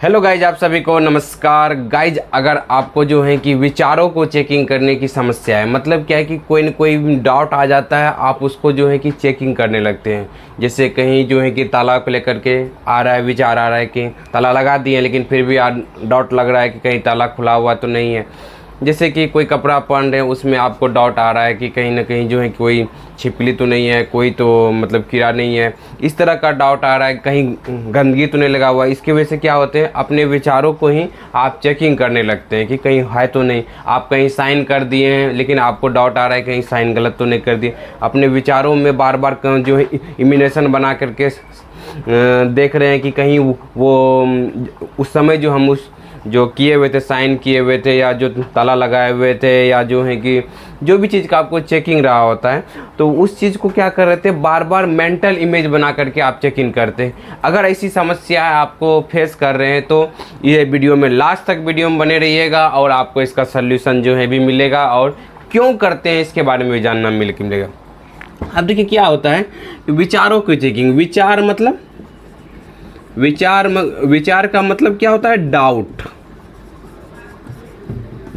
Hello guys, आप सभी को नमस्कार। गाइज, अगर आपको जो है कि विचारों को चेकिंग करने की समस्या है, मतलब क्या है कि कोई न कोई डाउट आ जाता है, आप उसको जो है कि चेकिंग करने लगते हैं। जैसे कहीं जो है कि ताला को लेकर के आ रहा है, विचार आ रहा है कि ताला लगा दिए लेकिन फिर भी डाउट लग रहा है कि कहीं ताला खुला हुआ तो नहीं है। जैसे कि कोई कपड़ा पहन रहे हैं, उसमें आपको डाउट आ रहा है कि कहीं ना कहीं जो है कोई छिपकली तो नहीं है, कोई तो मतलब कीड़ा नहीं है, इस तरह का डाउट आ रहा है, कहीं गंदगी तो नहीं लगा हुआ। इसकी वजह से क्या होते हैं, अपने विचारों को ही आप चेकिंग करने लगते हैं कि कहीं है तो नहीं। आप कहीं साइन कर दिए हैं लेकिन आपको डाउट आ रहा है कहीं साइन गलत तो नहीं कर दिए। अपने विचारों में बार बार जो है इमेजिनेशन बना करके देख रहे हैं कि कहीं वो उस समय जो हम जो किए हुए थे, साइन किए हुए थे, या जो ताला लगाए हुए थे, या जो है कि जो भी चीज़ का आपको चेकिंग रहा होता है, तो उस चीज़ को क्या कर रहे थे, बार बार मेंटल इमेज बना करके आप चेकिंग करते हैं। अगर ऐसी समस्या आपको फेस कर रहे हैं तो ये वीडियो में लास्ट तक वीडियो में बने रहिएगा और आपको इसका सल्यूशन जो है भी मिलेगा, और क्यों करते हैं इसके बारे में भी जानना मिलेगा। अब देखिए क्या होता है, विचारों की चेकिंग। विचार का मतलब क्या होता है,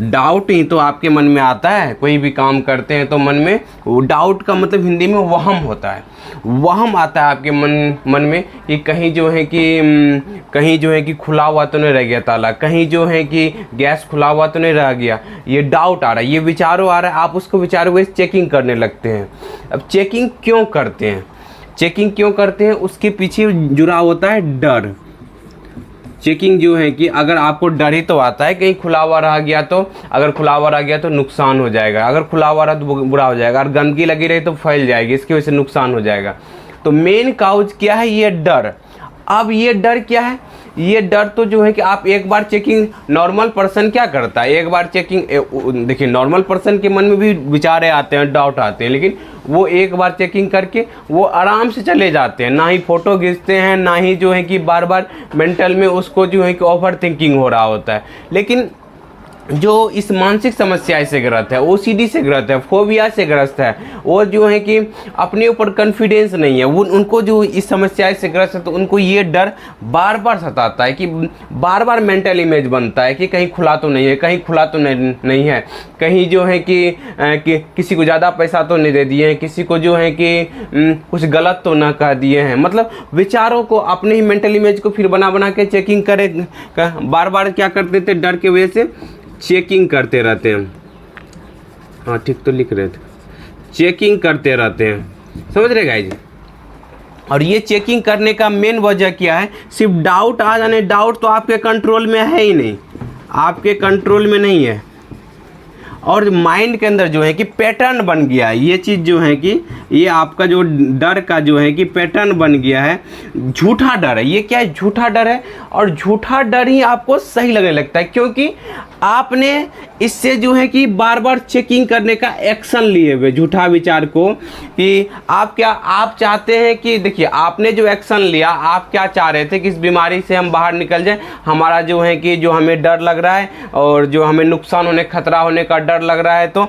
डाउट ही तो आपके मन में आता है। कोई भी काम करते हैं तो मन में डाउट का मतलब हिंदी में वहम होता है। वहम आता है आपके मन में कि कहीं जो है कि खुला हुआ तो नहीं रह गया ताला, कहीं जो है कि गैस खुला हुआ तो नहीं रह गया। ये डाउट आ रहा है, ये विचारों आ रहा है, आप उसको विचारों को चेकिंग करने लगते हैं। अब चेकिंग क्यों करते हैं, उसके पीछे जुड़ा होता है डर। चेकिंग जो है कि अगर आपको डर ही तो आता है कहीं खुला हुआ रह गया तो, अगर खुला हुआ रह गया तो नुकसान हो जाएगा, अगर खुला हुआ रहा तो बुरा हो जाएगा, अगर गंदगी लगी रही तो फैल जाएगी, इसकी वजह से नुकसान हो जाएगा। तो मेन काउज क्या है, ये डर। अब ये डर क्या है, ये डर तो जो है कि आप एक बार चेकिंग, नॉर्मल पर्सन क्या करता है, एक बार चेकिंग, देखिए नॉर्मल पर्सन के मन में भी विचारे आते हैं, डाउट आते हैं, लेकिन वो एक बार चेकिंग करके वो आराम से चले जाते हैं, ना ही फोटो खींचते हैं, ना ही जो है कि बार बार मेंटल में उसको जो है कि ओवर थिंकिंग हो रहा होता है। लेकिन जो इस मानसिक समस्या से ग्रस्त है, ओसीडी से ग्रस्त है, फोबिया से ग्रस्त है, और जो है कि अपने ऊपर कॉन्फिडेंस नहीं है, उनको जो इस समस्या से ग्रस्त है, तो उनको ये डर बार बार सताता है कि बार बार मेंटल इमेज बनता है कि कहीं खुला तो नहीं है, कहीं खुला तो नहीं है, कहीं जो है कि किसी को ज़्यादा पैसा तो नहीं दे दिए हैं, किसी को जो है कि कुछ गलत तो ना कह दिए हैं। मतलब विचारों को, अपने ही मेंटल इमेज को फिर बना के चेकिंग बार बार क्या करते थे, डर की वजह से चेकिंग करते रहते हैं। हाँ ठीक तो लिख रहे थे, चेकिंग करते रहते हैं, समझ रहे गाइस। और ये चेकिंग करने का मेन वजह क्या है, सिर्फ डाउट आ जाने। डाउट तो आपके कंट्रोल में है ही नहीं, आपके कंट्रोल में नहीं है, और माइंड के अंदर जो है कि पैटर्न बन गया है। ये चीज़ जो है कि ये आपका जो डर का जो है कि पैटर्न बन गया है, झूठा डर है। ये क्या है, झूठा डर है, और झूठा डर ही आपको सही लगने लगता है, क्योंकि आपने इससे जो है कि बार बार चेकिंग करने का एक्शन लिए हुए झूठा विचार को, कि आप चाहते हैं कि, देखिए आपने जो एक्शन लिया, आप क्या चाह रहे थे कि इस बीमारी से हम बाहर निकल जाएं। हमारा जो है कि जो हमें डर लग रहा है और जो हमें नुकसान होने, खतरा होने का डर लग रहा है, तो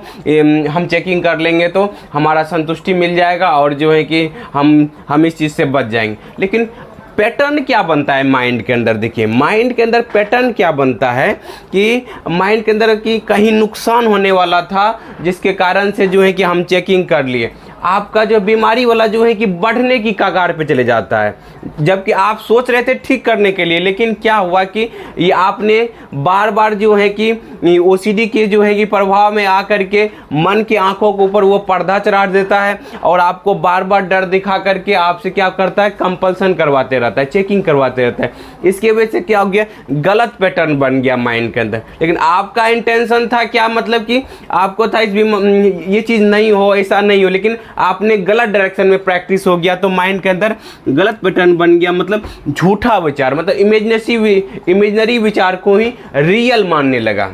हम चेकिंग कर लेंगे तो हमारा संतुष्टि मिल जाएगा, और जो है कि हम इस चीज़ से बच जाएंगे। लेकिन पैटर्न क्या बनता है माइंड के अंदर, देखिए माइंड के अंदर पैटर्न क्या बनता है कि माइंड के अंदर कि कहीं नुकसान होने वाला था, जिसके कारण से जो है कि हम चेकिंग कर लिए। आपका जो बीमारी वाला जो है कि बढ़ने की कगार पे चले जाता है, जबकि आप सोच रहे थे ठीक करने के लिए, लेकिन क्या हुआ कि ये आपने बार बार जो है कि ओसीडी के जो है कि प्रभाव में आकर के मन की आंखों के ऊपर वो पर्दा चढ़ा देता है, और आपको बार बार डर दिखा करके आपसे क्या करता है, कंपल्सन करवाते रहता है, चेकिंग करवाते रहता है। इसके वजह से क्या हो गया, गलत पैटर्न बन गया माइंड के अंदर। लेकिन आपका इंटेंशन था क्या, मतलब कि आपको था ये चीज़ नहीं हो, ऐसा नहीं हो, लेकिन आपने गलत डायरेक्शन में प्रैक्टिस हो गया, तो माइंड के अंदर गलत पैटर्न बन गया। मतलब झूठा विचार, मतलब इमेजिनरी विचार को ही रियल मानने लगा,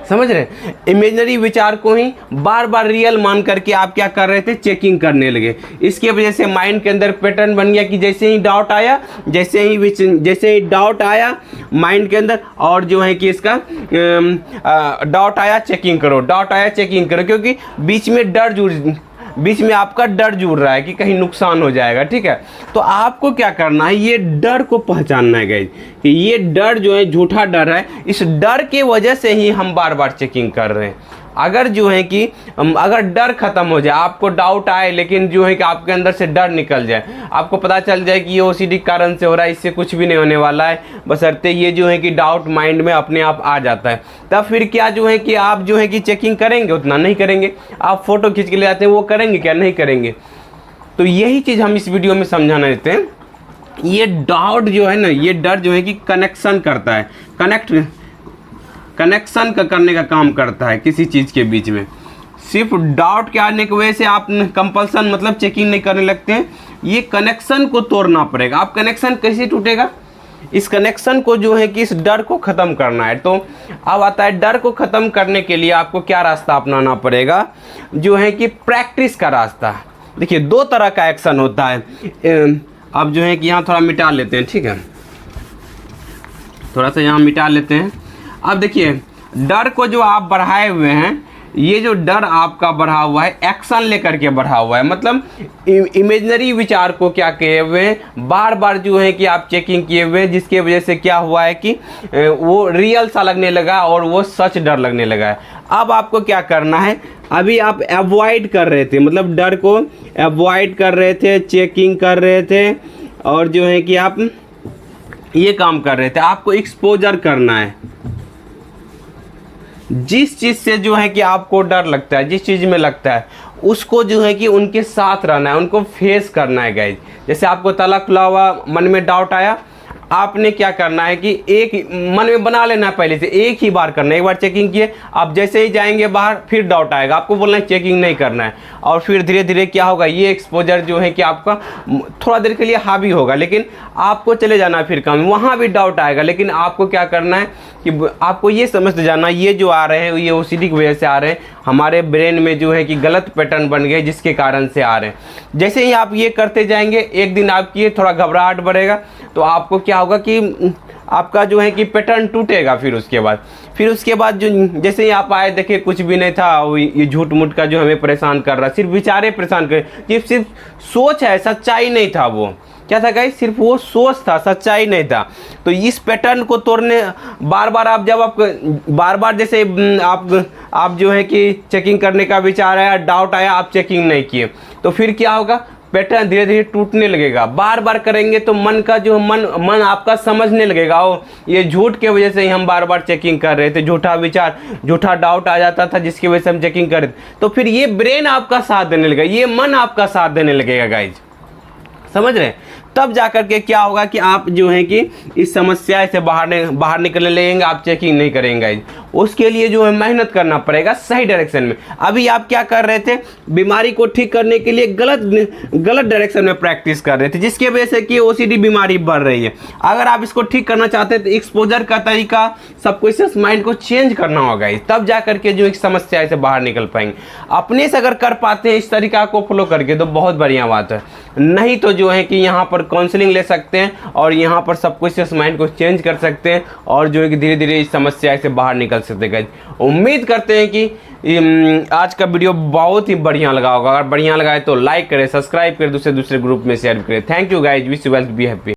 समझ रहे। इमेजिनरी विचार को ही बार बार रियल मान करके आप क्या कर रहे थे, चेकिंग करने लगे। इसके वजह से माइंड के अंदर पैटर्न बन गया कि जैसे ही डाउट आया माइंड के अंदर, और जो है कि इसका डाउट आया चेकिंग करो, क्योंकि बीच में बीच में आपका डर जुड़ रहा है कि कहीं नुकसान हो जाएगा, ठीक है। तो आपको क्या करना है, ये डर को पहचानना है गाइज कि ये डर जो है झूठा डर है, इस डर की वजह से ही हम बार बार चेकिंग कर रहे हैं। अगर जो है कि अगर डर खत्म हो जाए, आपको डाउट आए लेकिन जो है कि आपके अंदर से डर निकल जाए, आपको पता चल जाए कि ये ओसीडी कारण से हो रहा है, इससे कुछ भी नहीं होने वाला है, बशर्ते ये जो है कि डाउट माइंड में अपने आप आ जाता है, तब फिर क्या जो है कि आप जो है कि चेकिंग करेंगे, उतना नहीं करेंगे। आप फोटो खींच के ले जाते हैं, वो करेंगे क्या, नहीं करेंगे। तो यही चीज़ हम इस वीडियो में समझाना देते हैं। ये डाउट जो है ना, ये डर जो है कि कनेक्शन करता है, कनेक्शन का करने का काम करता है किसी चीज़ के बीच में। सिर्फ डाउट के आने की वजह से आप कंपल्सन मतलब चेकिंग नहीं करने लगते हैं, ये कनेक्शन को तोड़ना पड़ेगा। आप कनेक्शन कैसे टूटेगा, इस कनेक्शन को जो है कि इस डर को ख़त्म करना है। तो अब आता है डर को ख़त्म करने के लिए आपको क्या रास्ता अपनाना पड़ेगा, जो है कि प्रैक्टिस का रास्ता। देखिए 2 तरह का एक्शन होता है। अब जो है कि यहाँ थोड़ा मिटा लेते हैं, ठीक है, थोड़ा सा यहाँ मिटा लेते हैं। अब देखिए डर को जो आप बढ़ाए हुए हैं, ये जो डर आपका बढ़ा हुआ है एक्शन लेकर के बढ़ा हुआ है, मतलब इमेजिनरी विचार को क्या किए हुए हैं, बार बार जो है कि आप चेकिंग किए हुए हैं, जिसके वजह से क्या हुआ है कि वो रियल सा लगने लगा और वो सच डर लगने लगा है। अब आपको क्या करना है, अभी आप अवॉइड कर रहे थे, मतलब डर को अवॉइड कर रहे थे, चेकिंग कर रहे थे, और जो है कि आप ये काम कर रहे थे। आपको एक्सपोजर करना है, जिस चीज़ से जो है कि आपको डर लगता है, जिस चीज़ में लगता है, उसको जो है कि उनके साथ रहना है, उनको फेस करना है गाइज। जैसे आपको ताला खुला हुआ, मन में डाउट आया, आपने क्या करना है कि एक मन में बना लेना है, पहले से एक ही बार करना है। एक बार चेकिंग किए, आप जैसे ही जाएंगे बाहर फिर डाउट आएगा, आपको बोलना है चेकिंग नहीं करना है, और फिर धीरे धीरे क्या होगा, ये एक्सपोजर जो है कि आपका थोड़ा देर के लिए हावी होगा, लेकिन आपको चले जाना है फिर काम, वहाँ भी डाउट आएगा, लेकिन आपको क्या करना है कि आपको ये समझते जाना, ये जो आ रहे हैं ये ओसीडी की वजह से आ रहे हैं, हमारे ब्रेन में जो है कि गलत पैटर्न बन गए जिसके कारण से आ रहे हैं। जैसे ही आप ये करते जाएंगे, एक दिन आपकी थोड़ा घबराहट बढ़ेगा, तो आपको क्या होगा कि आपका जो है कि पैटर्न टूटेगा। फिर उसके बाद जो जैसे ही आप आए, देखे कुछ भी नहीं था, ये झूठ मूठ का जो हमें परेशान कर रहा, सिर्फ विचारे परेशान कर, सिर्फ सोच है, सच्चाई नहीं था। वो क्या था गाइस, सिर्फ वो सोच था, सच्चाई नहीं था। तो इस पैटर्न को तोड़ने बार बार आप जब आप बार बार जैसे आप जो है कि चेकिंग करने का विचार आया, डाउट आया, आप चेकिंग नहीं किए, तो फिर क्या होगा, पैटर्न धीरे धीरे टूटने लगेगा। बार बार करेंगे तो मन आपका समझने लगेगा, ओ ये झूठ के वजह से ही हम बार बार चेकिंग कर रहे थे, झूठा विचार, झूठा डाउट आ जाता था जिसकी वजह से हम चेकिंग कर रहे थे। तो फिर ये ब्रेन आपका साथ देने लगेगा, ये मन आपका साथ देने लगेगा गाइज, समझ रहे हैं। तब जाकर के क्या होगा कि आप जो है कि इस समस्या से बाहर निकलने लगेंगे, आप चेकिंग नहीं करेंगे। उसके लिए जो है मेहनत करना पड़ेगा सही डायरेक्शन में। अभी आप क्या कर रहे थे, बीमारी को ठीक करने के लिए गलत डायरेक्शन में प्रैक्टिस कर रहे थे, जिसकी वजह से कि ओसीडी बीमारी बढ़ रही है। अगर आप इसको ठीक करना चाहते हैं तो एक्सपोजर का तरीका, सबकॉन्शियस माइंड को चेंज करना होगा, तब जाकर के जो एक समस्या से बाहर निकल पाएंगे। अपने से अगर कर पाते हैं इस तरीका को फॉलो करके तो बहुत बढ़िया बात है, नहीं तो जो है कि यहाँ पर काउंसलिंग ले सकते हैं और यहाँ पर सबकॉन्शियस माइंड को चेंज कर सकते हैं, और जो है कि धीरे धीरे इस समस्या से बाहर निकल सकते हैं। उम्मीद करते हैं कि आज का वीडियो बहुत ही बढ़िया लगा होगा। अगर बढ़िया लगा है तो लाइक करें, सब्सक्राइब करें, दूसरे ग्रुप में शेयर करें। Thank you guys, wish you well be happy.